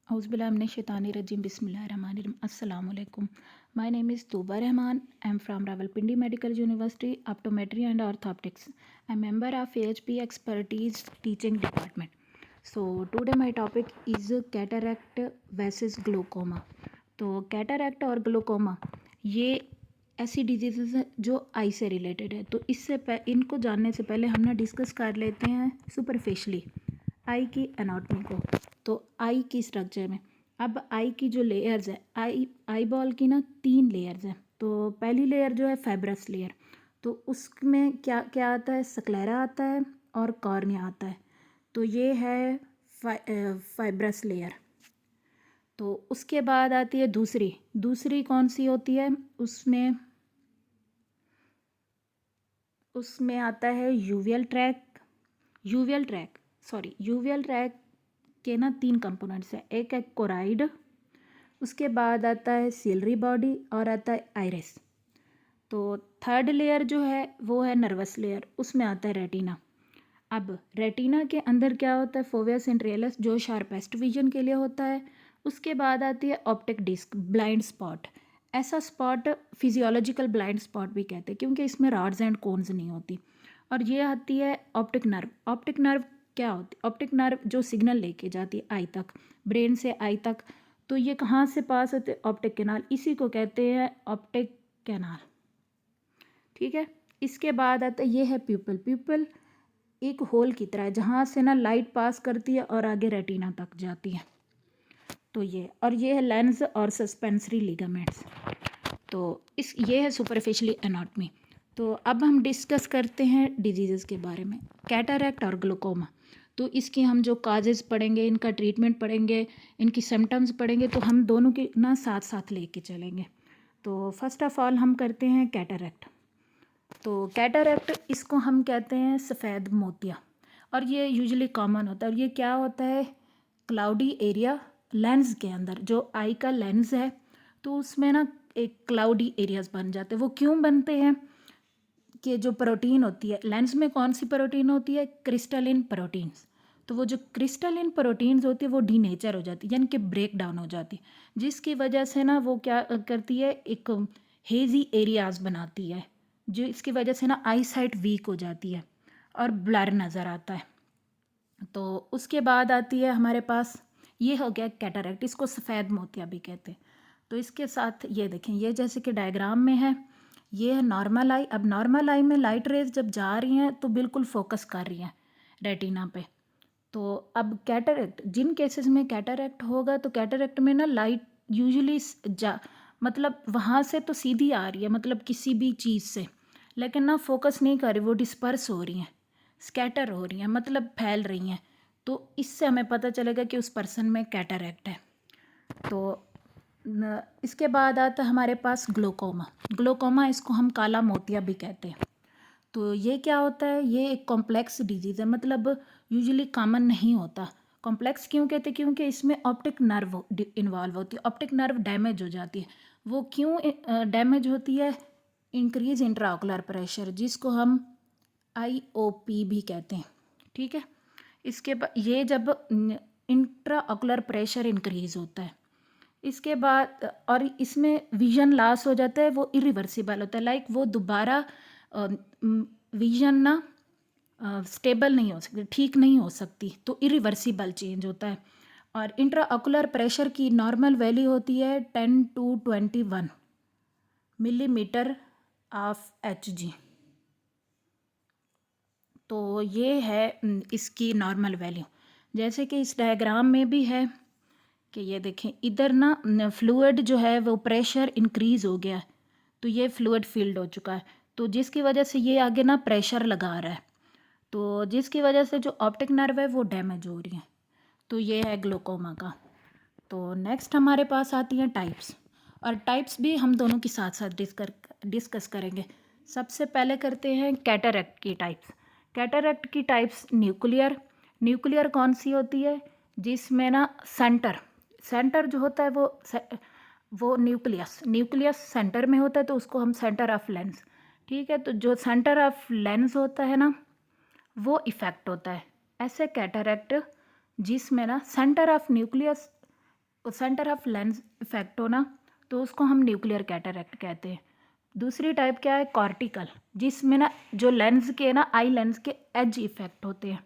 Auzubillahiminash-shaytanir-rajim. Bismillahir-rahmanir-rahim. Assalamu alaikum. My name is Tuba Rahman. I am from Rawalpindi Medical University, Optometry and Orthoptics. I am member of AHP Expertise Teaching Department. So today my topic is cataract versus glaucoma. तो cataract और glaucoma ये ऐसी disease हैं जो आई से related है। तो इनको जानने से पहले हम ना डिस्कस कर लेते हैं सुपरफिशली आई की एनाटॉमी को। तो आई की स्ट्रक्चर में अब आई की जो लेयर्स है, आई बॉल की ना 3 लेयर्स हैं। तो पहली लेयर जो है फाइब्रस लेयर, तो उसमें क्या क्या आता है, स्क्लेरा आता है और कॉर्निया आता है। तो ये है फाइब्रस लेयर। तो उसके बाद आती है दूसरी कौन सी होती है, उसमें आता है यूवियल ट्रैक के ना 3 कंपोनेंट्स हैं। एक है कोराइड, उसके बाद आता है सिलरी बॉडी और आता है आइरिस। तो थर्ड लेयर जो है वो है नर्वस लेयर, उसमें आता है रेटिना। अब रेटिना के अंदर क्या होता है, फोविया सेंट्रियलिस जो शार्पेस्ट विजन के लिए होता है। उसके बाद आती है ऑप्टिक डिस्क, ब्लाइंड स्पॉट। ऐसा स्पॉट फिजियोलॉजिकल ब्लाइंड स्पॉट भी कहते हैं क्योंकि इसमें रॉड्स एंड कोन्स नहीं होती। और ये आती है ऑप्टिक नर्व क्या होती है, ऑप्टिक नर्व जो सिग्नल लेके जाती है आई तक, ब्रेन से आई तक। तो ये कहाँ से पास होते हैं, ऑप्टिक कैनाल, इसी को कहते हैं ऑप्टिक कैनाल। ठीक है, इसके बाद आता है ये है प्यूपल एक होल की तरह है जहाँ से ना लाइट पास करती है और आगे रेटिना तक जाती है। तो ये है लेंस और सस्पेंसरी लिगामेंट्स। तो ये है सुपरफिशियली एनाटॉमी। तो अब हम डिस्कस करते हैं डिजीज़ के बारे में, कैटरैक्ट और ग्लूकोमा। तो इसकी हम जो काजेज़ पढ़ेंगे, इनका ट्रीटमेंट पढ़ेंगे, इनकी सिम्टम्स पढ़ेंगे, तो हम दोनों के ना साथ साथ लेके चलेंगे। तो फर्स्ट ऑफ ऑल हम करते हैं कैटरैक्ट। तो कैटरैक्ट इसको हम कहते हैं सफ़ेद मोतिया, और ये यूजुअली कॉमन होता है। और ये क्या होता है, क्लाउडी एरिया लेंस के अंदर, जो आई का लेंस है तो उसमें ना एक क्लाउडी एरियाज बन जाते हैं। वो क्यों बनते हैं कि जो प्रोटीन होती है लेंस में, कौन सी प्रोटीन होती है, क्रिस्टलिन प्रोटीन्स। तो वो जो क्रिस्टलिन प्रोटीन्स होती है वो डीनेचर हो जाती है, यानी कि ब्रेक डाउन हो जाती है, जिसकी वजह से ना वो क्या करती है, एक हेजी एरियाज बनाती है, जो इसकी वजह से ना आई साइट वीक हो जाती है और ब्लर नज़र आता है। तो उसके बाद आती है हमारे पास, ये हो गया कैटरैक्ट, इसको सफ़ेद मोतिया भी कहते हैं। तो इसके साथ ये देखें, ये जैसे कि डायग्राम में है, ये है नॉर्मल आई। अब नॉर्मल आई में लाइट रेज जब जा रही हैं तो बिल्कुल फोकस कर रही हैं रेटिना पे। तो अब कैटरैक्ट, जिन केसेस में कैटरैक्ट होगा, तो कैटरैक्ट में ना लाइट यूजुअली मतलब वहाँ से तो सीधी आ रही है, मतलब किसी भी चीज़ से, लेकिन ना फोकस नहीं कर रही, वो डिस्पर्स हो रही हैं, स्कैटर हो रही हैं, मतलब फैल रही हैं। तो इससे हमें पता चलेगा कि उस पर्सन में कैटरैक्ट है। तो इसके बाद आता है हमारे पास ग्लोकोमा, इसको हम काला मोतिया भी कहते हैं। तो ये क्या होता है, ये एक कॉम्प्लेक्स डिजीज़ है, मतलब यूजुअली कॉमन नहीं होता। कॉम्प्लेक्स क्यों कहते हैं, क्योंकि इसमें ऑप्टिक नर्व इन्वॉल्व होती है, ऑप्टिक नर्व डैमेज हो जाती है। वो क्यों डैमेज होती है, इंक्रीज इंट्राओकुलर प्रेशर, जिसको हम IOP भी कहते हैं। ठीक है, इसके बाद ये जब इंट्राओकुलर प्रेशर इंक्रीज होता है, इसके बाद और इसमें विजन लॉस हो जाता है, वो इरिवर्सिबल होता है, लाइक वो दोबारा विजन ना स्टेबल नहीं हो सकती, ठीक नहीं हो सकती, तो इरिवर्सिबल चेंज होता है। और इंट्राओकुलर प्रेशर की नॉर्मल वैल्यू होती है 10 to 21 मिलीमीटर ऑफ HG। तो ये है इसकी नॉर्मल वैल्यू, जैसे कि इस डायग्राम में भी है कि ये देखें, इधर ना फ्लूइड जो है वो प्रेशर इंक्रीज़ हो गया है, तो ये फ्लूइड फील्ड हो चुका है, तो जिसकी वजह से ये आगे ना प्रेशर लगा रहा है, तो जिसकी वजह से जो ऑप्टिक नर्व है वो डैमेज हो रही है। तो ये है ग्लोकोमा का। तो नेक्स्ट हमारे पास आती हैं टाइप्स, और टाइप्स भी हम दोनों के साथ साथ डिस्कस करेंगे। सबसे पहले करते हैं कैटरैक्ट की टाइप्स। कैटरैक्ट की टाइप्स न्यूक्लियर कौन सी होती है, जिसमें ना सेंटर जो होता है वो न्यूक्लियस सेंटर में होता है, तो उसको हम सेंटर ऑफ लेंस। ठीक है, तो जो सेंटर ऑफ लेंस होता है ना वो इफ़ेक्ट होता है। ऐसे कैटरैक्ट जिसमें ना centre of nucleus centre of lens effect हो ना, तो उसको हम न्यूक्लियर कैटरेक्ट कहते हैं। दूसरी टाइप क्या है, कॉर्टिकल, जिसमें ना जो लेंस के ना आई लेंस के एज इफेक्ट होते हैं।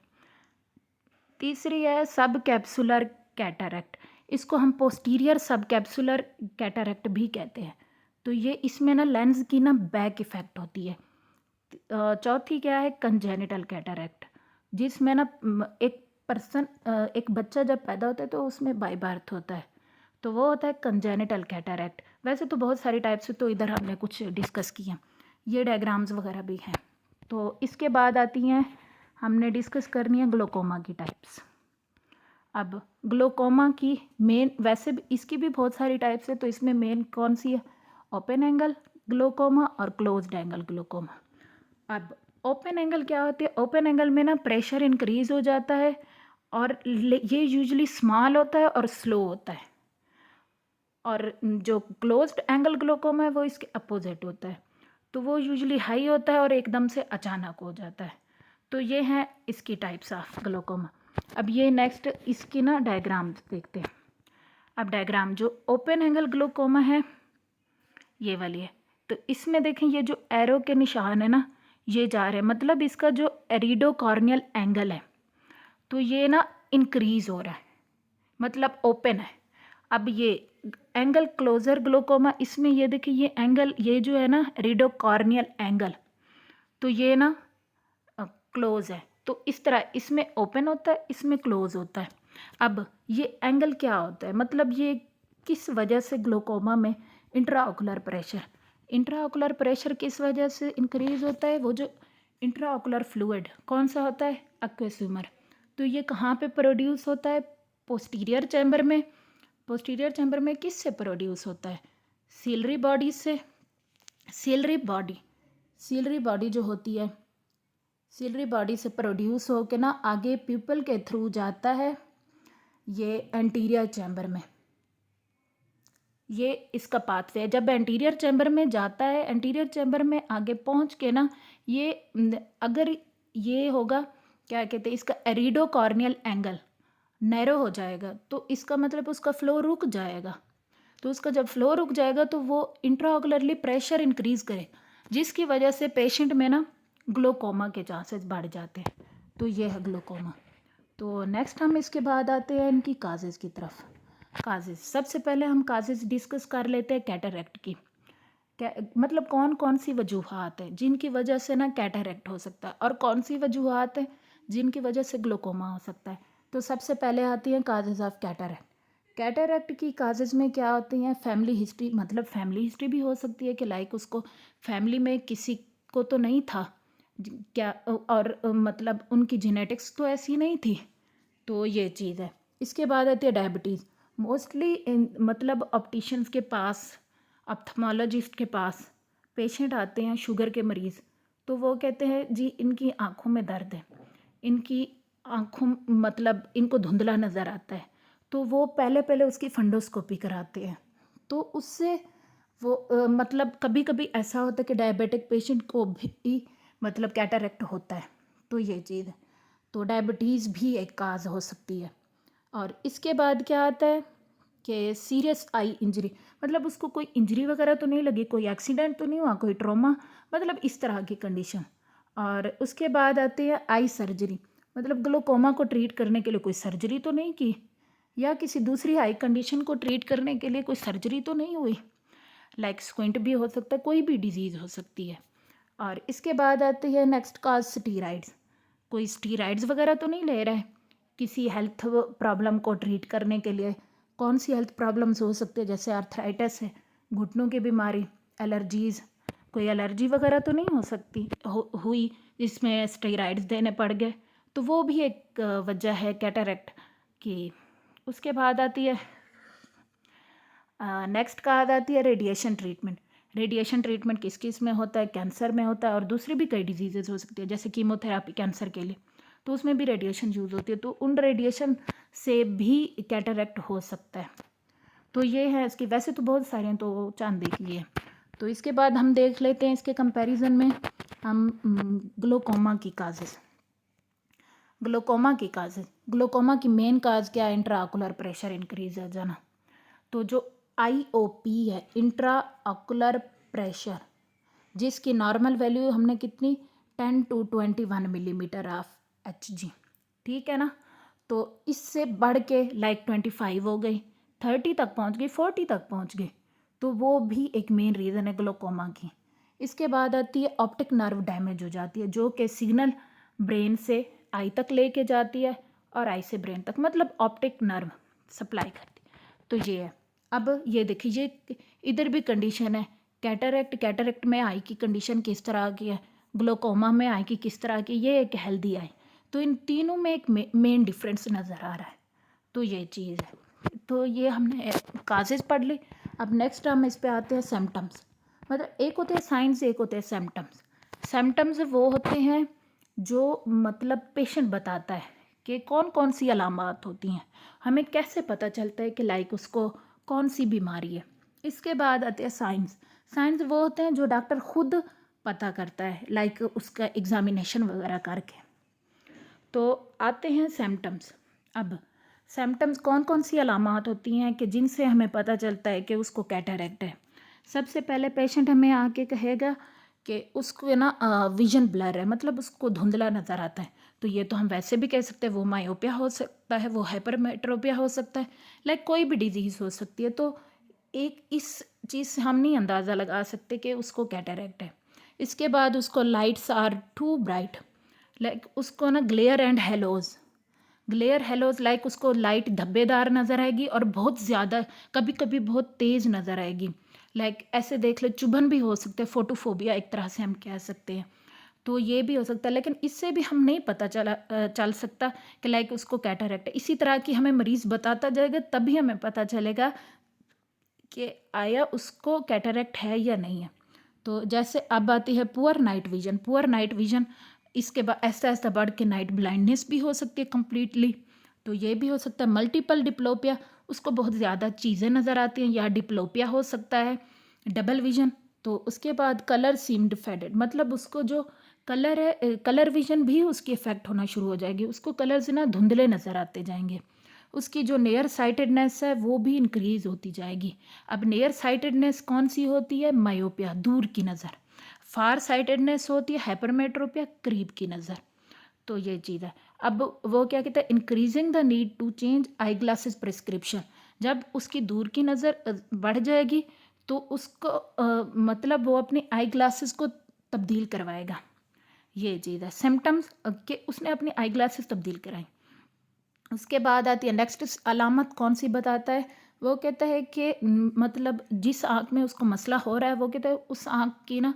तीसरी है सब कैप्सुलर कैटरेक्ट, इसको हम पोस्टीरियर सब कैप्सुलर कैटरेक्ट भी कहते हैं। तो ये इसमें ना लेंस की ना बैक इफेक्ट होती है। चौथी क्या है, कंजेनिटल कैटरेक्ट, जिसमें ना एक बच्चा जब पैदा होता है तो उसमें बाय बर्थ होता है, तो वो होता है कंजेनिटल कैटरेक्ट। वैसे तो बहुत सारी टाइप्स है, तो इधर हमने कुछ डिस्कस किए, ये डायग्राम्स वगैरह भी हैं। तो इसके बाद आती हैं, हमने डिस्कस करनी है ग्लोकोमा की टाइप्स। अब ग्लोकोमा की मेन, वैसे भी इसकी भी बहुत सारी टाइप्स है, तो इसमें मेन कौन सी है, ओपन एंगल ग्लोकोमा और क्लोज्ड एंगल ग्लोकोमा। अब ओपन एंगल क्या होती है, ओपन एंगल में ना प्रेशर इंक्रीज हो जाता है और ये यूजुअली स्मॉल होता है और स्लो होता है। और जो क्लोज्ड एंगल ग्लोकोमा है वो इसके अपोजिट होता है, तो वो यूजुअली हाई होता है और एकदम से अचानक हो जाता है। तो ये हैं इसकी टाइप्स ऑफ ग्लोकोमा। अब ये नेक्स्ट इसकी ना डायग्राम देखते हैं। अब डायग्राम जो ओपन एंगल ग्लोकोमा है ये वाली है, तो इसमें देखें ये जो एरो के निशान है ना ये जा रहे हैं, मतलब इसका जो एरिडोकॉर्नियल एंगल है तो ये ना इंक्रीज हो रहा है, मतलब ओपन है। अब ये एंगल क्लोजर ग्लोकोमा, इसमें ये देखिए ये एंगल, ये जो है ना एरिडोकॉर्नियल एंगल, तो ये ना क्लोज है, तो इस तरह इसमें ओपन होता है, इसमें क्लोज होता है। अब ये एंगल क्या होता है, मतलब ये किस वजह से ग्लोकोमा में इंट्राओकुलर प्रेशर किस वजह से इंक्रीज होता है, वो जो इंट्राओकुलर फ्लूइड कौन सा होता है, एक्वस ह्यूमर, तो ये कहाँ पे प्रोड्यूस होता है, पोस्टीरियर चैम्बर में। पोस्टीरियर चैम्बर में किस से प्रोड्यूस होता है, सीलरी बॉडी से। सीलरी बॉडी जो होती है, सीलरी बॉडी से प्रोड्यूस होकर ना आगे प्यूपल के थ्रू जाता है ये एंटीरियर चैम्बर में। ये इसका पाथवे है, जब एंटीरियर चैम्बर में जाता है, एंटीरियर चैम्बर में आगे पहुंच के ना ये अगर ये होगा क्या कहते हैं, इसका एरिडोकॉर्नियल एंगल नैरो हो जाएगा, तो इसका मतलब उसका फ्लो रुक जाएगा। तो उसका जब फ्लो रुक जाएगा तो वो इंट्राओकुलरली प्रेशर इंक्रीज करे, जिसकी वजह से पेशेंट में ना ग्लोकोमा के चांसेस बढ़ जाते हैं। तो ये है ग्लोकोमा। तो नेक्स्ट हम इसके बाद आते हैं इनकी काजेज़ की तरफ। काजेज़, सबसे पहले हम काजेज़ डिस्कस कर लेते हैं कैटरेक्ट की। मतलब कौन कौन सी वजूहात है जिनकी वजह से ना कैटरेक्ट हो सकता है, और कौन सी वजूहात है जिनकी वजह से ग्लोकोमा हो सकता है। तो सबसे पहले आती हैं काजेज़ ऑफ कैटरेक्ट। कैटरेक्ट की काजेज़ में क्या होती हैं, फैमिली हिस्ट्री, मतलब फैमिली हिस्ट्री भी हो सकती है कि लाइक उसको फैमिली में किसी को तो नहीं था क्या, और मतलब उनकी जेनेटिक्स तो ऐसी नहीं थी, तो ये चीज़ है। इसके बाद आती है डायबिटीज़। मोस्टली मतलब ऑप्टिशियंस के पास, ऑप्थेमोलॉजिस्ट के पास पेशेंट आते हैं शुगर के मरीज़, तो वो कहते हैं जी इनकी आँखों में दर्द है, इनकी आँखों मतलब इनको धुंधला नज़र आता है, तो वो पहले पहले उसकी फंडोस्कोपी कराते हैं। तो उससे वो मतलब कभी कभी ऐसा होता है कि डायबिटिक पेशेंट को भी मतलब कैटरेक्ट होता है, तो ये चीज़ है। तो डायबिटीज़ भी एक काज हो सकती है। और इसके बाद क्या आता है कि सीरियस आई इंजरी, मतलब उसको कोई इंजरी वगैरह तो नहीं लगी, कोई एक्सीडेंट तो नहीं हुआ, कोई ट्रॉमा, मतलब इस तरह की कंडीशन। और उसके बाद आती है आई सर्जरी, मतलब ग्लोकोमा को ट्रीट करने के लिए कोई सर्जरी तो नहीं की, या किसी दूसरी आई कंडीशन को ट्रीट करने के लिए कोई सर्जरी तो नहीं हुई, लाइक स्क्विंट भी हो सकता है, कोई भी डिजीज़ हो सकती है। और इसके बाद आती है नेक्स्ट कॉज स्टीराइड्स, कोई स्टीराइड्स वगैरह तो नहीं ले रहा है किसी हेल्थ प्रॉब्लम को ट्रीट करने के लिए। कौन सी हेल्थ प्रॉब्लम्स हो सकती है, जैसे आर्थराइटिस है, घुटनों की बीमारी, एलर्जीज़, कोई एलर्जी वगैरह तो नहीं हो सकती हुई जिसमें स्टेरॉइड्स देने पड़ गए, तो वो भी एक वजह है कैटरेक्ट की। उसके बाद आती है नेक्स्ट कहा जाती है रेडिएशन ट्रीटमेंट। रेडिएशन ट्रीटमेंट किस किस में होता है, कैंसर में होता है, और दूसरी भी कई डिजीजेज हो सकती है जैसे कीमोथेरापी कैंसर के लिए, तो उसमें भी रेडिएशन यूज़ होती है, तो उन रेडिएशन से भी कैटरेक्ट हो सकता है। तो ये है इसकी, वैसे तो बहुत सारे हैं, तो चांद देख लिए। तो इसके बाद हम देख लेते हैं इसके कंपैरिजन में हम ग्लोकोमा की काजेज़। ग्लोकोमा की मेन काज क्या है, इंट्राओकुलर प्रेशर इंक्रीज हो जाना। तो जो IOP है, इंट्रा ऑकुलर प्रेशर, जिसकी नॉर्मल वैल्यू हमने कितनी 10 to 21 मिलीमीटर ऑफ HG, ठीक है ना। तो इससे बढ़ के लाइक 25 हो गई, 30 तक पहुंच गई, 40 तक पहुंच गई, तो वो भी एक मेन रीज़न है ग्लोकोमा की। इसके बाद आती है ऑप्टिक नर्व डैमेज हो जाती है, जो कि सिग्नल ब्रेन से आई तक लेके जाती है और आई से ब्रेन तक, मतलब ऑप्टिक नर्व सप्लाई करती है। तो ये है। अब ये देखिए, ये इधर भी कंडीशन है, कैटरेक्ट, कैटरेक्ट में आई की कंडीशन किस तरह की है, ग्लोकोमा में आई की किस तरह की, ये एक हेल्दी आई। तो इन तीनों में एक मेन डिफरेंस नज़र आ रहा है। तो ये चीज़ है। तो ये हमने काजेज पढ़ ली। अब नेक्स्ट हम इस पे आते हैं सिम्टम्स। मतलब एक होते हैं साइंस, एक होते हैं सिम्टम्स। सिम्टम्स वो होते हैं जो मतलब पेशेंट बताता है कि कौन कौन सी अलामात होती हैं, हमें कैसे पता चलता है कि लाइक उसको कौन सी बीमारी है। इसके बाद आते हैं साइंस। साइंस वो होते हैं जो डॉक्टर खुद पता करता है, लाइक उसका एग्जामिनेशन वगैरह करके। तो आते हैं सिम्टम्स। अब सिम्टम्स कौन कौन सी अलामात होती हैं कि जिनसे हमें पता चलता है कि उसको कैटरेक्ट है। सबसे पहले पेशेंट हमें आके कहेगा कि उसको ना विजन ब्लर है, मतलब उसको धुंधला नज़र आता है। तो ये तो हम वैसे भी कह सकते हैं वो मायोपिया हो सकता है, वो हाइपरमेट्रोपिया हो सकता है, लाइक कोई भी डिजीज़ हो सकती है। तो एक इस चीज़ से हम नहीं अंदाज़ा लगा सकते कि उसको कैटरेक्ट है। इसके बाद उसको lights are too bright, like उसको ना glare and halos, glare halos like उसको लाइट धब्बेदार नज़र आएगी और बहुत ज़्यादा, कभी कभी बहुत तेज़ नज़र आएगी। लाइक ऐसे देख लो, चुभन भी हो सकते हैं, फोटोफोबिया एक तरह से हम कह सकते हैं। तो ये भी हो सकता है, लेकिन इससे भी हम नहीं पता चल सकता कि लाइक उसको कैटरेक्ट है। इसी तरह की हमें मरीज़ बताता जाएगा, तभी हमें पता चलेगा कि आया उसको कैटरेक्ट है या नहीं है। तो जैसे अब आती है poor night vision. Poor night vision, इसके बाद ऐसा ऐसा बढ़ के नाइट ब्लाइंडनेस भी हो सकती है कम्प्लीटली। तो ये भी हो सकता है मल्टीपल डिप्लोपिया, उसको बहुत ज़्यादा चीज़ें नज़र आती हैं, या डिप्लोपिया हो सकता है। डबल विजन, तो उसके बाद कलर सीम्ड फेडेड, मतलब उसको जो कलर है, कलर विजन भी उसकी इफेक्ट होना शुरू हो जाएगी, उसको कलर्स ना धुंधले नज़र आते जाएंगे। उसकी जो नियर साइटेडनेस है वो भी इंक्रीज होती जाएगी। अब नियर साइटेडनेस कौन सी होती है, मायोपिया, दूर की नज़र। फार साइटेडनेस होती है हाइपरमेट्रोपिया, करीब की नज़र। तो ये चीज़ है। अब वो क्या कहते हैं, increasing the need to change eye glasses prescription, जब उसकी दूर की नज़र बढ़ जाएगी तो उसको मतलब वो अपनी आई ग्लासेस को तब्दील करवाएगा। ये चीज़ है सिम्टम्स कि उसने अपनी आई ग्लासेस तब्दील कराई। उसके बाद आती है नेक्स्ट अलामत, कौन सी बताता है, वो कहता है कि मतलब जिस आँख में उसको मसला हो रहा है, वो कहता है उस आँख की ना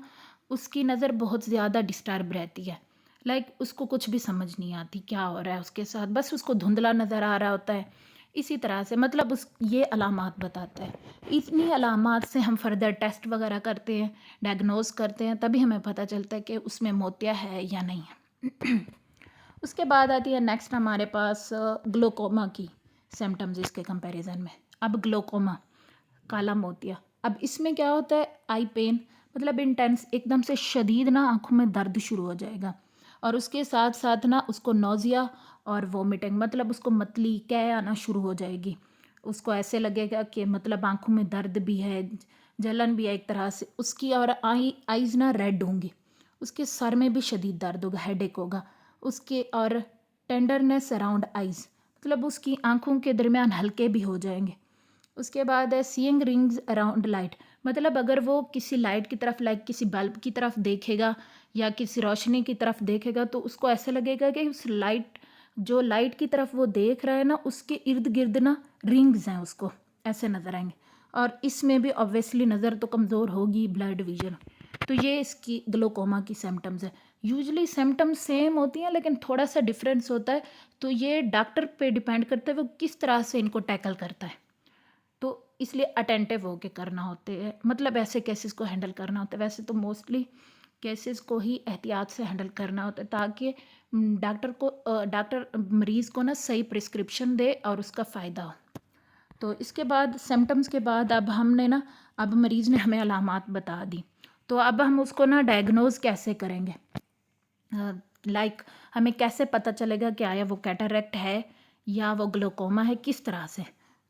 उसकी नज़र बहुत ज़्यादा डिस्टर्ब रहती है। लाइक उसको कुछ भी समझ नहीं आती क्या हो रहा है उसके साथ, बस उसको धुंधला नज़र आ रहा होता है। इसी तरह से मतलब उस ये अलामात बताता है। इतनी अलामात से हम फर्दर टेस्ट वगैरह करते हैं, डायग्नोज करते हैं, तभी हमें पता चलता है कि उसमें मोतिया है या नहीं है। उसके बाद आती है नेक्स्ट हमारे पास ग्लोकोमा की सिम्टम्स इसके कंपैरिजन में। अब ग्लोकोमा, काला मोतिया, अब इसमें क्या होता है, आई पेन, मतलब इंटेंस, एकदम से शदीद ना आँखों में दर्द शुरू हो जाएगा, और उसके साथ साथ ना उसको नोज़िया और वोमिटिंग, मतलब उसको मतली कै आना शुरू हो जाएगी। उसको ऐसे लगेगा कि मतलब आँखों में दर्द भी है, जलन भी है एक तरह से उसकी, और आईज़ ना रेड होंगी। उसके सर में भी शदीद दर्द होगा, हेडेक होगा उसके, और टेंडरनेस अराउंड आइज़, मतलब उसकी आँखों के दरमियान हल्के भी हो जाएंगे। उसके बाद है सीइंग रिंग्स अराउंड लाइट, मतलब अगर वो किसी लाइट की तरफ, लाइक किसी बल्ब की तरफ देखेगा या किसी रोशनी की तरफ देखेगा, तो उसको ऐसे लगेगा कि उस लाइट, जो लाइट की तरफ वो देख रहा है ना, उसके इर्द गिर्द ना रिंग्स हैं, उसको ऐसे नज़र आएंगे। और इसमें भी ऑब्वियसली नज़र तो कमज़ोर होगी, ब्लड विजन। तो ये इसकी ग्लोकोमा की सिम्टम्स है। यूजुअली सिम्टम्स सेम होती हैं लेकिन थोड़ा सा डिफरेंस होता है, तो ये डॉक्टर पे डिपेंड करता है वो किस तरह से इनको टैकल करता है। तो इसलिए अटेंटिव होके करना होते हैं, मतलब ऐसे केसेस को हैंडल करना होता है। वैसे तो मोस्टली केसेस को ही एहतियात से हैंडल करना होता है, ताकि डॉक्टर मरीज़ को ना सही प्रिस्क्रिप्शन दे और उसका फ़ायदा हो। तो इसके बाद सिम्टम्स के बाद अब हमने ना, अब मरीज़ ने हमें अलामात बता दी, तो अब हम उसको ना डायग्नोज कैसे करेंगे, लाइक हमें कैसे पता चलेगा कि आया वो कैटरेक्ट है या वो ग्लोकोमा है, किस तरह से।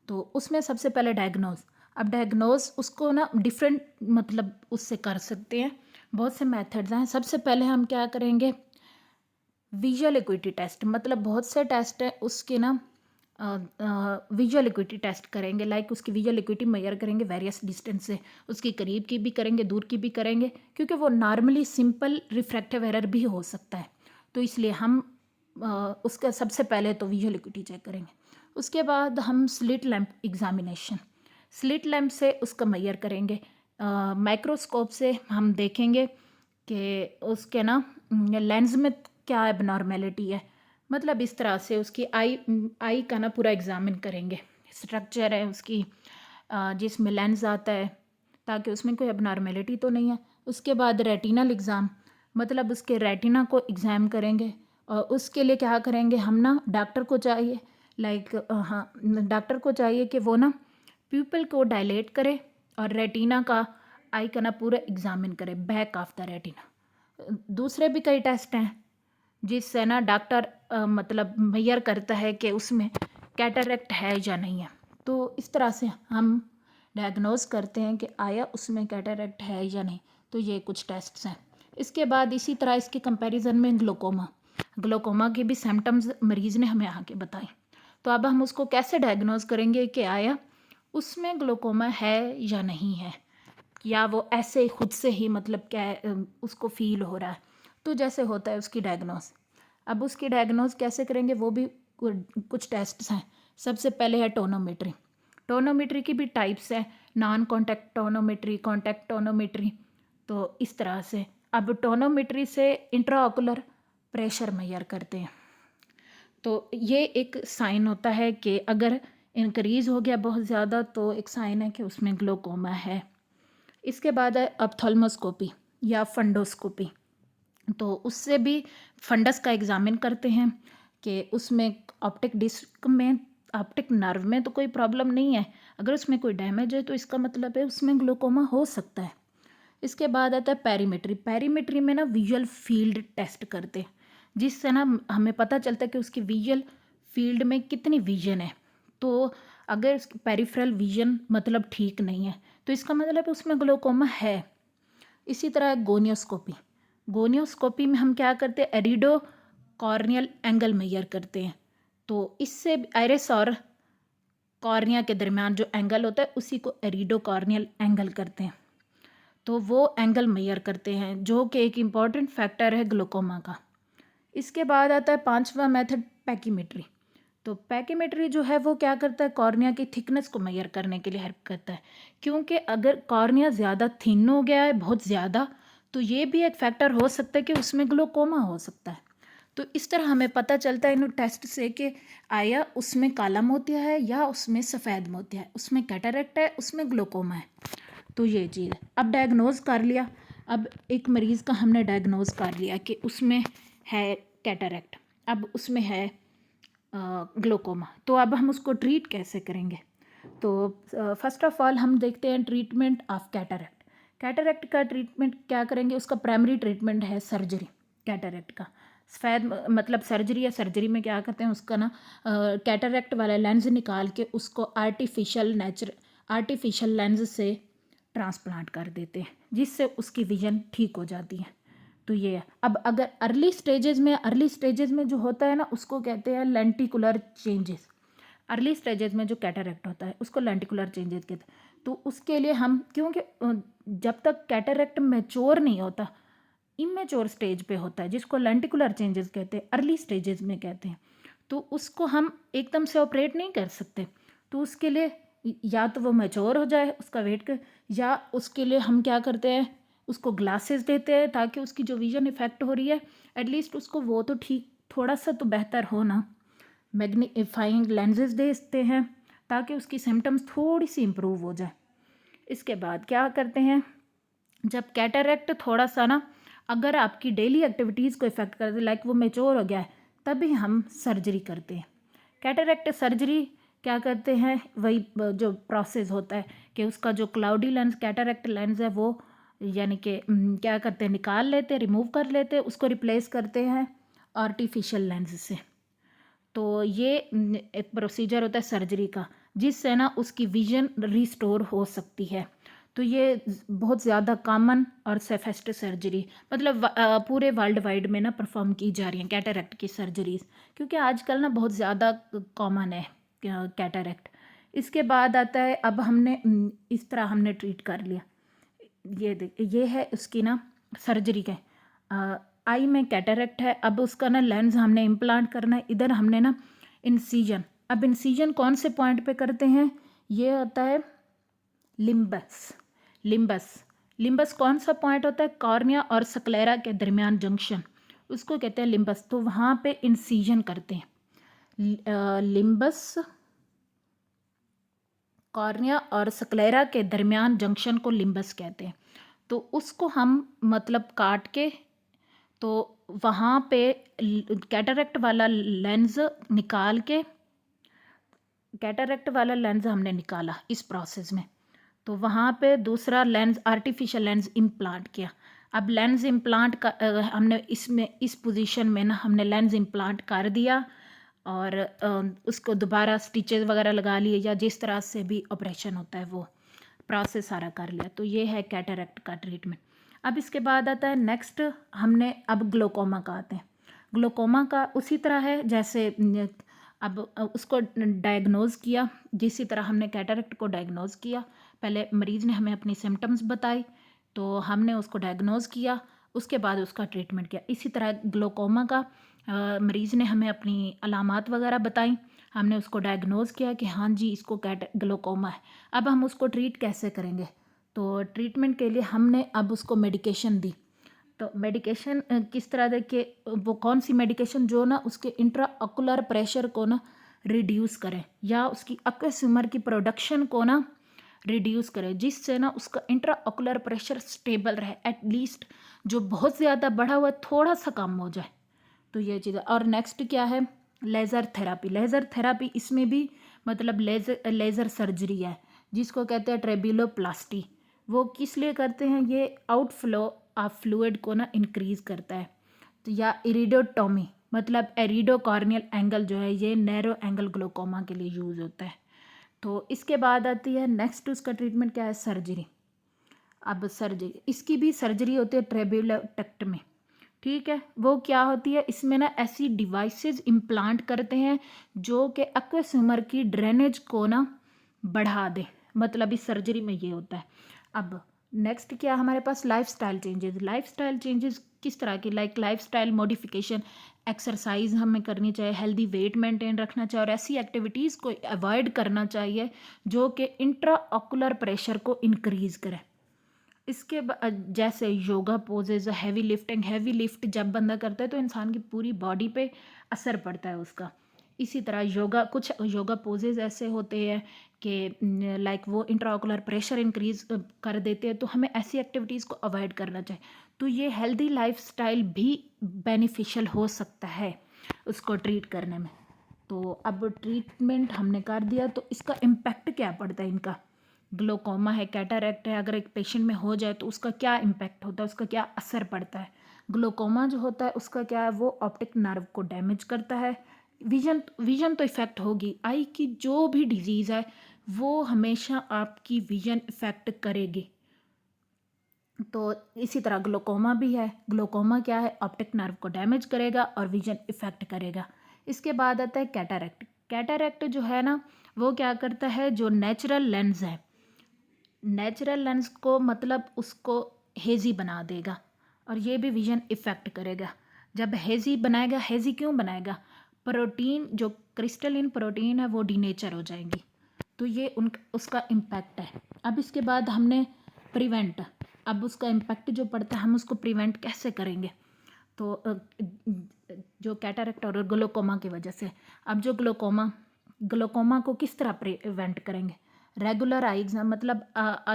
तो उसमें सबसे पहले डायग्नोज। अब डायग्नोज उसको ना डिफरेंट मतलब उससे कर सकते हैं, बहुत से मेथड्स हैं। सबसे पहले हम क्या करेंगे, विजुअल इक्विटी टेस्ट, मतलब बहुत से टेस्ट है उसके ना विजुअल इक्विटी टेस्ट करेंगे, लाइक उसकी विजुअल इक्विटी मेजर करेंगे वेरियस डिस्टेंस से, उसकी करीब की भी करेंगे, दूर की भी करेंगे, क्योंकि वो नॉर्मली सिंपल रिफ्रैक्टिव एरर भी हो सकता है। तो इसलिए हम उसका सबसे पहले तो विजुअल इक्विटी चेक करेंगे। उसके बाद हम slit lamp examination, slit lamp से उसका मेजर करेंगे। माइक्रोस्कोप से हम देखेंगे कि उसके ना लेंस में क्या एबनॉर्मेलिटी है, मतलब इस तरह से उसकी आई का ना पूरा एग्जामिन करेंगे, स्ट्रक्चर है उसकी जिसमें लेंस आता है, ताकि उसमें कोई एबनॉर्मेलिटी तो नहीं है। उसके बाद रेटिनल एग्ज़ाम, मतलब उसके रेटिना को एग्ज़ाम करेंगे। और उसके लिए क्या करेंगे हम ना, डॉक्टर को चाहिए लाइक हाँ डॉक्टर को चाहिए कि वो ना प्यूपिल को डायलेट करे और रेटिना का आई का ना पूरा एग्जामिन करे, बैक ऑफ द रेटिना। दूसरे भी कई टेस्ट हैं जिससे ना डॉक्टर मतलब मेजर करता है कि उसमें कैटरेक्ट है या नहीं है। तो इस तरह से हम डायग्नोज करते हैं कि आया उसमें कैटरेक्ट है या नहीं। तो ये कुछ टेस्ट्स हैं। इसके बाद इसी तरह इसके कंपैरिजन में ग्लोकोमा, ग्लोकोमा के भी सिम्टम्स मरीज़ ने हमें आके बताए। तो अब हम उसको कैसे डायग्नोज करेंगे कि आया उसमें ग्लोकोमा है या नहीं है, या वो ऐसे खुद से ही मतलब क्या उसको फील हो रहा है। तो जैसे होता है उसकी डायग्नोज। अब उसकी डायग्नोज कैसे करेंगे, वो भी कुछ टेस्ट्स हैं। सबसे पहले है टोनोमेट्री। टोनोमेट्री की भी टाइप्स है, non contact tonometry, contact tonometry. तो इस तरह से अब टोनोमेट्री से इंट्राऑकुलर प्रेशर मेजर करते हैं। तो ये एक साइन होता है कि अगर इंक्रीज़ हो गया बहुत ज़्यादा तो एक साइन है कि उसमें ग्लोकोमा है। इसके बाद है ऑप्थेल्मोस्कोपी या फंडोस्कोपी। तो उससे भी फंडस का एग्जामिन करते हैं कि उसमें ऑप्टिक डिस्क में, ऑप्टिक नर्व में तो कोई प्रॉब्लम नहीं है, अगर उसमें कोई डैमेज है तो इसका मतलब है उसमें ग्लोकोमा हो सकता है। इसके बाद आता है पेरीमेट्री। पेरीमेट्री में ना विजुअल फील्ड टेस्ट करते हैं, जिससे ना हमें पता चलता है कि उसकी विजुअल फील्ड में कितनी विजन है। तो अगर उसकी पेरिफेरल विजन मतलब ठीक नहीं है तो इसका मतलब है उसमें ग्लोकोमा है। इसी तरह गोनियोस्कोपी। गोनियोस्कोपी में हम क्या करते हैं, एरिडो कॉर्नियल एंगल मेजर करते हैं। तो इससे आइरिस और कॉर्निया के दरमियान जो एंगल होता है उसी को एरिडो कॉर्नियल एंगल करते हैं। तो वो एंगल मेजर करते हैं जो कि एक इम्पॉर्टेंट फैक्टर है ग्लोकोमा का। इसके बाद आता है पांचवा मेथड पैकीमेट्री। तो पैकीमेट्री जो है वो क्या करता है, कॉर्निया की थिकनेस को मेजर करने के लिए हेल्प करता है, क्योंकि अगर कॉर्निया ज़्यादा थिन हो गया है बहुत ज़्यादा तो ये भी एक फैक्टर हो सकता है कि उसमें ग्लोकोमा हो सकता है। तो इस तरह हमें पता चलता है इन टेस्ट से कि आया उसमें काला मोतिया है या उसमें सफ़ेद मोतिया है, उसमें कैटरेक्ट है, उसमें ग्लोकोमा है। तो ये चीज़ है। अब डायग्नोज कर लिया, अब एक मरीज़ का हमने डायग्नोज कर लिया कि उसमें है कैटरेक्ट, अब उसमें है ग्लोकोमा। तो अब हम उसको ट्रीट कैसे करेंगे। तो फर्स्ट ऑफ ऑल हम देखते हैं ट्रीटमेंट ऑफ कैटरेक्ट। कैटरेक्ट का ट्रीटमेंट क्या करेंगे, उसका प्राइमरी ट्रीटमेंट है सर्जरी। कैटरेक्ट का सफ़ेद मतलब सर्जरी है, सर्जरी में क्या करते हैं उसका ना कैटरेक्ट वाला लेंस निकाल के उसको आर्टिफिशियल लेंस से ट्रांसप्लांट कर देते हैं, जिससे उसकी विजन ठीक हो जाती है। तो ये है। अब अगर अर्ली स्टेजेस में जो होता है ना उसको कहते हैं लेंटिकुलर चेंजेस। अर्ली स्टेजेस में जो कैटरेक्ट होता है उसको लेंटिकुलर चेंजेस कहते हैं। तो उसके लिए हम, क्योंकि जब तक कैटरेक्ट मैच्योर नहीं होता, इमेच्योर स्टेज पे होता है, जिसको लेंटिकुलर चेंजेस कहते हैं, अर्ली स्टेजेस में कहते हैं, तो उसको हम एकदम से ऑपरेट नहीं कर सकते। तो उसके लिए या तो वो मैच्योर हो जाए उसका वेट कर, या उसके लिए हम क्या करते हैं उसको ग्लासेस देते हैं ताकि उसकी जो विजन इफेक्ट हो रही है एटलीस्ट उसको वो तो ठीक थोड़ा सा तो बेहतर हो ना। मैग्नीफाइंग लेंसेज देते हैं ताकि उसकी सिम्टम्स थोड़ी सी इम्प्रूव हो जाए। इसके बाद क्या करते हैं, जब कैटरेक्ट थोड़ा सा ना अगर आपकी डेली एक्टिविटीज़ को इफ़ेक्ट कर दे, लाइक वो मेच्योर हो गया है, तभी हम सर्जरी करते हैं। कैटरेक्ट सर्जरी क्या करते हैं, वही जो प्रोसेस होता है कि उसका जो क्लाउडी लेंस कैटरेक्ट लेंस है वो यानी कि क्या करते हैं, निकाल लेते हैं, रिमूव कर लेते हैं, उसको रिप्लेस करते हैं आर्टिफिशियल लेंस से। तो ये एक प्रोसीजर होता है सर्जरी का। जिससे ना उसकी विजन रिस्टोर हो सकती है। तो ये बहुत ज़्यादा कॉमन और सेफेस्ट सर्जरी मतलब पूरे वर्ल्ड वाइड में ना परफॉर्म की जा रही हैं कैटरेक्ट की सर्जरीज, क्योंकि आजकल ना बहुत ज़्यादा कॉमन है कैटरेक्ट। इसके बाद आता है, अब हमने इस तरह हमने ट्रीट कर लिया। ये है उसकी ना सर्जरी के आई में कैटरेक्ट है। अब उसका ना लेंस हमने इम्प्लांट करना है। इधर हमने ना इंसीजन, अब इंसीजन कौन से पॉइंट पे करते हैं, ये होता है लिम्बस। लिम्बस लिम्बस कौन सा पॉइंट होता है, कॉर्निया और स्क्लेरा के दरमियान जंक्शन, उसको कहते हैं लिम्बस। तो वहाँ पे इंसीजन करते हैं। लिम्बस कॉर्निया और स्क्लेरा के दरमियान जंक्शन को लिम्बस कहते हैं। तो उसको हम मतलब काट के, तो वहाँ पे कैटरेक्ट वाला लेंस निकाल के, कैटरेक्ट वाला लेंस हमने निकाला इस प्रोसेस में, तो वहाँ पे दूसरा लेंस आर्टिफिशियल लेंस इम्प्लांट किया। अब लेंस इम्प्लांट का हमने इसमें इस पोजीशन में ना हमने लेंस इम्प्लांट कर दिया और उसको दोबारा स्टिचेस वगैरह लगा लिए या जिस तरह से भी ऑपरेशन होता है वो प्रोसेस सारा कर लिया। तो ये है कैटरेक्ट का ट्रीटमेंट। अब इसके बाद आता है नेक्स्ट, हमने अब ग्लोकोमा का आते हैं। ग्लोकोमा का उसी तरह है जैसे अब उसको डायग्नोज किया जिसी तरह हमने कैटरेक्ट को डायग्नोज किया। पहले मरीज़ ने हमें अपनी सिम्टम्स बताई, तो हमने उसको डायग्नोज किया, उसके बाद उसका ट्रीटमेंट किया। इसी तरह ग्लोकोमा का मरीज़ ने हमें अपनी अलामात वगैरह बताई, हमने उसको डायग्नोज किया कि हाँ जी इसको ग्लोकोमा है। अब हम उसको ट्रीट कैसे करेंगे, तो ट्रीटमेंट के लिए हमने अब उसको मेडिकेशन दी। तो मेडिकेशन किस तरह देखिए, वो कौन सी मेडिकेशन जो ना उसके इंट्रा ऑकुलर प्रेशर को ना रिड्यूस करें या उसकी aqueous humor की प्रोडक्शन को ना रिड्यूस करें, जिससे ना उसका इंट्रा ऑकुलर प्रेशर स्टेबल रहे, एटलीस्ट जो बहुत ज़्यादा बढ़ा हुआ है थोड़ा सा कम हो जाए। तो ये चीज़। और नेक्स्ट क्या है, लेज़र थेरापी। लेज़र थेरापी इसमें भी मतलब लेज़र सर्जरी है जिसको कहते हैं ट्रेबिलोप्लास्टी। वो किस लिए करते हैं, ये आउटफ्लो ऑफ फ्लूइड को ना इंक्रीज़ करता है। तो या इरिडोटॉमी मतलब एरिडोकॉर्नियल एंगल जो है ये नैरो एंगल ग्लोकोमा के लिए यूज़ होता है। तो इसके बाद आती है नेक्स्ट, उसका ट्रीटमेंट क्या है, सर्जरी। अब सर्जरी, इसकी भी सर्जरी होती है ट्रेबिलोटेक्टमी, ठीक है। वो क्या होती है, इसमें ना ऐसी डिवाइसेस इम्प्लांट करते हैं जो कि एक्वस ह्यूमर की ड्रेनेज को ना बढ़ा दे, मतलब इस सर्जरी में ये होता है। अब नेक्स्ट क्या हमारे पास, लाइफस्टाइल चेंजेस। लाइफस्टाइल चेंजेस किस तरह की, लाइक लाइफस्टाइल मॉडिफिकेशन, एक्सरसाइज हमें करनी चाहिए, हेल्दी वेट मेंटेन रखना चाहिए और ऐसी एक्टिविटीज़ को अवॉइड करना चाहिए जो कि इंट्रा ऑकुलर प्रेशर को इंक्रीज़ करे। इसके जैसे yoga poses, heavy lifting, heavy lift जब बंदा करता है तो इंसान की पूरी बॉडी पे असर पड़ता है उसका। इसी तरह योगा, कुछ योगा पोजेज ऐसे होते हैं कि लाइक वो इंट्राओकुलर प्रेशर इंक्रीज कर देते हैं, तो हमें ऐसी एक्टिविटीज़ को अवॉइड करना चाहिए। तो ये हेल्दी लाइफस्टाइल भी बेनिफिशियल हो सकता है उसको ट्रीट करने में। तो अब ट्रीटमेंट हमने कर दिया, तो इसका इम्पैक्ट क्या पड़ता है, इनका ग्लोकोमा है, कैटरेक्ट है, अगर एक पेशेंट में हो जाए तो उसका क्या इम्पैक्ट होता है, उसका क्या असर पड़ता है। ग्लोकोमा जो होता है उसका क्या है, वो ऑप्टिक नर्व को डैमेज करता है। विजन तो इफ़ेक्ट होगी, आई की जो भी डिजीज़ है वो हमेशा आपकी विजन इफ़ेक्ट करेगी। तो इसी तरह ग्लोकोमा भी है। ग्लोकोमा क्या है, ऑप्टिक नर्व को डैमेज करेगा और विजन इफ़ेक्ट करेगा। इसके बाद आता है कैटरेक्ट। कैटरेक्ट जो है ना वो क्या करता है, जो नेचुरल लेंस है, नेचुरल लेंस को मतलब उसको हेजी बना देगा और ये भी विजन इफ़ेक्ट करेगा। जब हेजी बनाएगा, हेजी क्यों बनाएगा, प्रोटीन जो क्रिस्टलिन प्रोटीन है वो डीनेचर हो जाएंगी, तो ये उसका इम्पैक्ट है। अब इसके बाद हमने प्रिवेंट, अब उसका इम्पैक्ट जो पड़ता है हम उसको प्रिवेंट कैसे करेंगे, तो जो कैटरेक्ट और ग्लोकोमा की वजह से, अब जो ग्लोकोमा को किस तरह प्रिवेंट करेंगे, रेगुलर आई एग्जाम, मतलब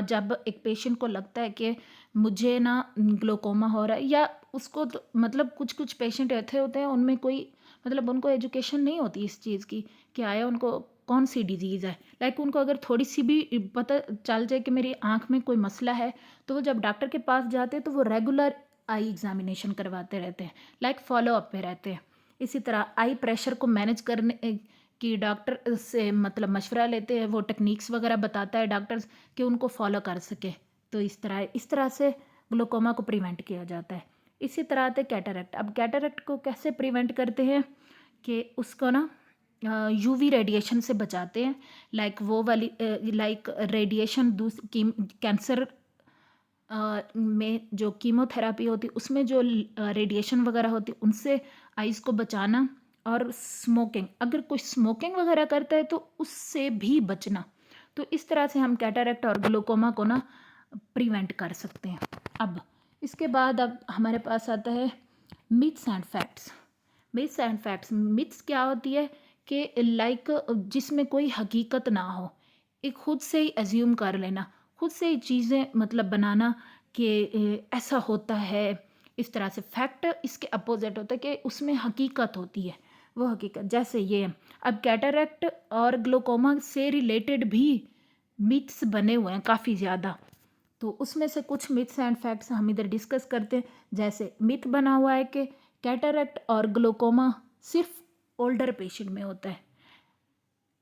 जब एक पेशेंट को लगता है कि मुझे ना ग्लोकोमा हो रहा है, या उसको तो मतलब कुछ कुछ पेशेंट ऐसे होते हैं उनमें कोई मतलब उनको एजुकेशन नहीं होती इस चीज़ की कि आया उनको कौन सी डिजीज़ है, लाइक उनको अगर थोड़ी सी भी पता चल जाए कि मेरी आँख में कोई मसला है, तो वो जब डॉक्टर के पास जाते हैं तो वो रेगुलर आई एग्जामिनेशन करवाते रहते हैं, लाइक फॉलो अप पे रहते हैं। इसी तरह आई प्रेशर को मैनेज करने कि डॉक्टर से मतलब मशवरा लेते हैं, वो टेक्निक्स वगैरह बताता है डॉक्टर्स कि उनको फॉलो कर सके। तो इस तरह से ग्लूकोमा को प्रिवेंट किया जाता है। इसी तरह आते कैटरैक्ट। अब कैटरैक्ट को कैसे प्रिवेंट करते हैं कि उसको ना यूवी रेडिएशन से बचाते हैं। लाइक वो वाली लाइक रेडिएशन कैंसर में जो कीमोथेरापी होती है उसमें जो रेडिएशन वगैरह होती है उनसे आइज़ को बचाना। और स्मोकिंग, अगर कोई स्मोकिंग वगैरह करता है तो उससे भी बचना। तो इस तरह से हम कैटरैक्ट और ग्लूकोमा को ना प्रिवेंट कर सकते हैं। अब इसके बाद अब हमारे पास आता है मिथ्स एंड फैक्ट्स। मिथ्स क्या होती है कि लाइक जिसमें कोई हकीकत ना हो, एक खुद से ही एज्यूम कर लेना, खुद से ही चीज़ें मतलब बनाना कि ऐसा होता है। इस तरह से फैक्ट इसके अपोजिट होता है कि उसमें हकीकत होती है, वो हकीकत जैसे ये है। अब कैटरैक्ट और ग्लूकोमा से रिलेटेड भी मिथ्स बने हुए हैं काफ़ी ज़्यादा। तो उसमें से कुछ मिथ्स एंड फैक्ट्स हम इधर डिस्कस करते हैं। जैसे मिथ बना हुआ है कि कैटरैक्ट और ग्लूकोमा सिर्फ ओल्डर पेशेंट में होता है।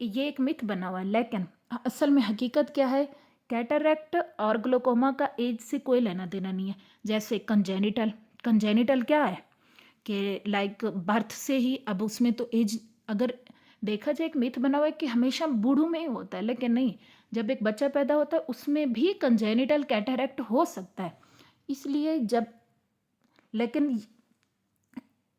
ये एक मिथ बना हुआ है, लेकिन असल में हकीकत क्या है, कैटरैक्ट और ग्लूकोमा का एज से कोई लेना देना नहीं है। जैसे कंजेनिटल क्या है कि लाइक बर्थ से ही, अब उसमें तो एज अगर देखा जाए एक मिथ बना हुआ है कि हमेशा बूढ़ों में ही होता है, लेकिन नहीं, जब एक बच्चा पैदा होता है उसमें भी कंजेनिटल कैटरैक्ट हो सकता है। इसलिए जब लेकिन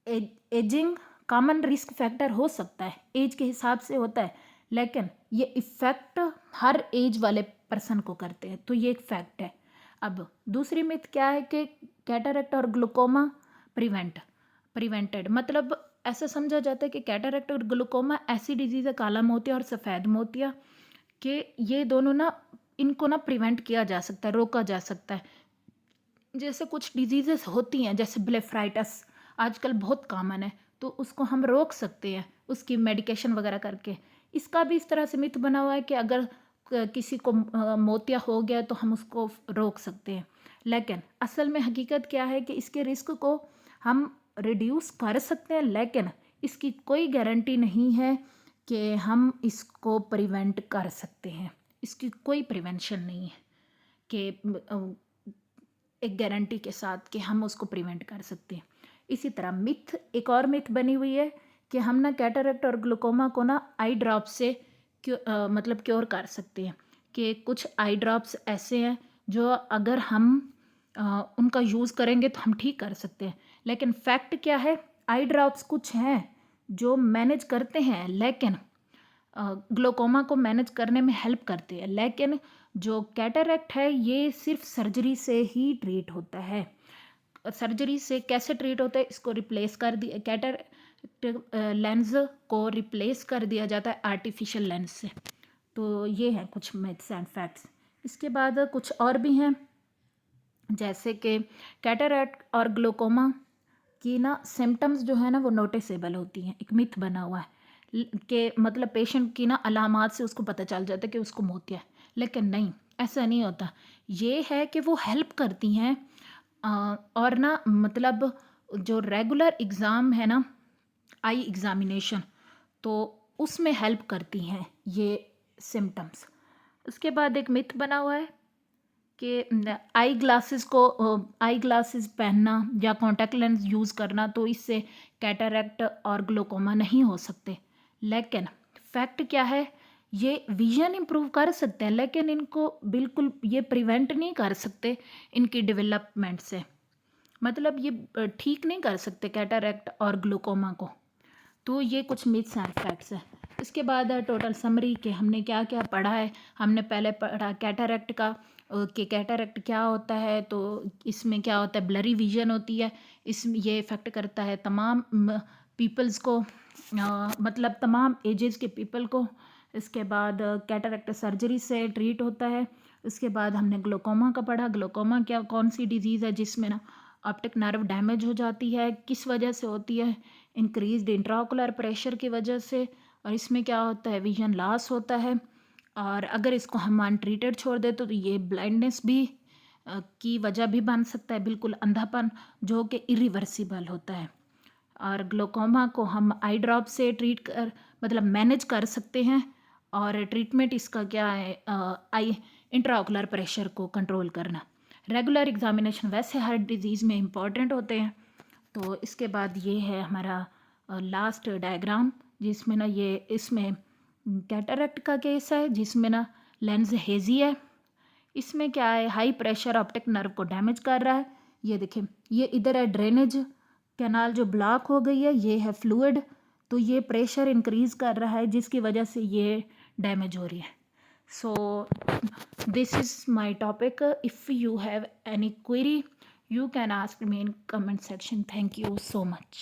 एजिंग कॉमन रिस्क फैक्टर हो सकता है, एज के हिसाब से होता है, लेकिन ये इफ़ेक्ट हर एज वाले पर्सन को करते हैं। तो ये एक फैक्ट है। अब दूसरी मिथ क्या है कि कैटरैक्ट और ग्लूकोमा प्रिवेंटेड, मतलब ऐसा समझा जाता है कि कैटरैक्ट और ग्लूकोमा ऐसी डिजीज़ है, काला मोतिया और सफ़ेद मोतिया, कि ये दोनों ना इनको ना प्रिवेंट किया जा सकता है, रोका जा सकता है। जैसे कुछ डिजीज़ेस होती हैं, जैसे ब्लेफराइटिस आजकल बहुत कॉमन है, तो उसको हम रोक सकते हैं उसकी मेडिकेशन वगैरह करके। इसका भी इस तरह से मिथ बना हुआ है कि अगर किसी को मोतिया हो गया तो हम उसको रोक सकते हैं, लेकिन असल में हकीकत क्या है कि इसके रिस्क को हम रिड्यूस कर सकते हैं, लेकिन इसकी कोई गारंटी नहीं है कि हम इसको प्रिवेंट कर सकते हैं। इसकी कोई प्रिवेंशन नहीं है कि एक गारंटी के साथ कि हम उसको प्रिवेंट कर सकते हैं। इसी तरह एक और मिथ बनी हुई है कि हम ना कैटरैक्ट और ग्लूकोमा को ना आई ड्रॉप से मतलब क्योर कर सकते हैं। कि कुछ आई ड्रॉप्स ऐसे हैं जो अगर हम उनका यूज़ करेंगे तो हम ठीक कर सकते हैं, लेकिन फैक्ट क्या है, आई ड्रॉप्स कुछ हैं जो मैनेज करते हैं, लेकिन ग्लूकोमा को मैनेज करने में हेल्प करती है, लेकिन जो कैटरैक्ट है ये सिर्फ सर्जरी से ही ट्रीट होता है। सर्जरी से कैसे ट्रीट होता है, इसको रिप्लेस कर दिया, कैटरैक्ट लेंस को रिप्लेस कर दिया जाता है आर्टिफिशियल लेंस से। तो ये हैं कुछ मिथ्स एंड फैक्ट्स। इसके बाद कुछ और भी हैं, जैसे कि कैटरैक्ट और ग्लूकोमा की ना सिम्टम्स जो है ना वो नोटिसेबल होती हैं। एक मिथ बना हुआ है कि मतलब पेशेंट की ना अलामात से उसको पता चल जाता है कि उसको मोतिया है, लेकिन नहीं, ऐसा नहीं होता। ये है कि वो हेल्प करती हैं और ना मतलब जो रेगुलर एग्ज़ाम है ना, आई एग्ज़ामिनेशन, तो उसमें हेल्प करती हैं ये सिम्टम्स। उसके बाद एक मिथ बना हुआ है कि आई ग्लासेस पहनना या कॉन्टैक्ट लेंस यूज़ करना तो इससे कैटरैक्ट और ग्लूकोमा नहीं हो सकते, लेकिन फैक्ट क्या है, ये विजन इम्प्रूव कर सकते हैं, लेकिन इनको बिल्कुल ये प्रिवेंट नहीं कर सकते इनकी डेवलपमेंट से। मतलब ये ठीक नहीं कर सकते कैटरैक्ट और ग्लूकोमा को। तो ये कुछ मिथ्स एंड फैक्ट्स है। इसके बाद है टोटल समरी कि हमने क्या क्या पढ़ा है। हमने पहले पढ़ा कैटरैक्ट का कि कैटरैक्ट क्या होता है, तो इसमें क्या होता है, ब्लरी विजन होती है। इसमें ये इफ़ेक्ट करता है तमाम पीपल्स को, मतलब तमाम एजेस के पीपल को। इसके बाद कैटरैक्ट सर्जरी से ट्रीट होता है। इसके बाद हमने ग्लूकोमा का पढ़ा, ग्लूकोमा क्या कौन सी डिजीज़ है जिसमें ना ऑप्टिक नर्व डैमेज हो जाती है, किस वजह से होती है, इंक्रीज्ड इंट्राओकुलर प्रेशर की वजह से, और इसमें क्या होता है, विजन लॉस होता है। और अगर इसको हम अनट्रीटेड छोड़ दें तो ये ब्लाइंडनेस भी की वजह भी बन सकता है, बिल्कुल अंधापन जो कि इरिवर्सिबल होता है। और ग्लोकोमा को हम आई ड्रॉप से ट्रीट कर मतलब मैनेज कर सकते हैं। और ट्रीटमेंट इसका क्या है, आई इंट्राओकुलर प्रेशर को कंट्रोल करना। रेगुलर एग्जामिनेशन वैसे हर डिजीज़ में इम्पॉर्टेंट होते हैं। तो इसके बाद ये है हमारा लास्ट डायग्राम, जिसमें ना ये इसमें कैटरेक्ट का केस है, जिसमें ना लेंस हेजी है। इसमें क्या है, हाई प्रेशर ऑप्टिक नर्व को डैमेज कर रहा है। ये देखें, ये इधर है ड्रेनेज कैनाल जो ब्लॉक हो गई है, ये है फ्लूइड, तो ये प्रेशर इंक्रीज कर रहा है जिसकी वजह से ये डैमेज हो रही है। So this is my topic. If you have any query you can ask me in comment section. Thank you so much.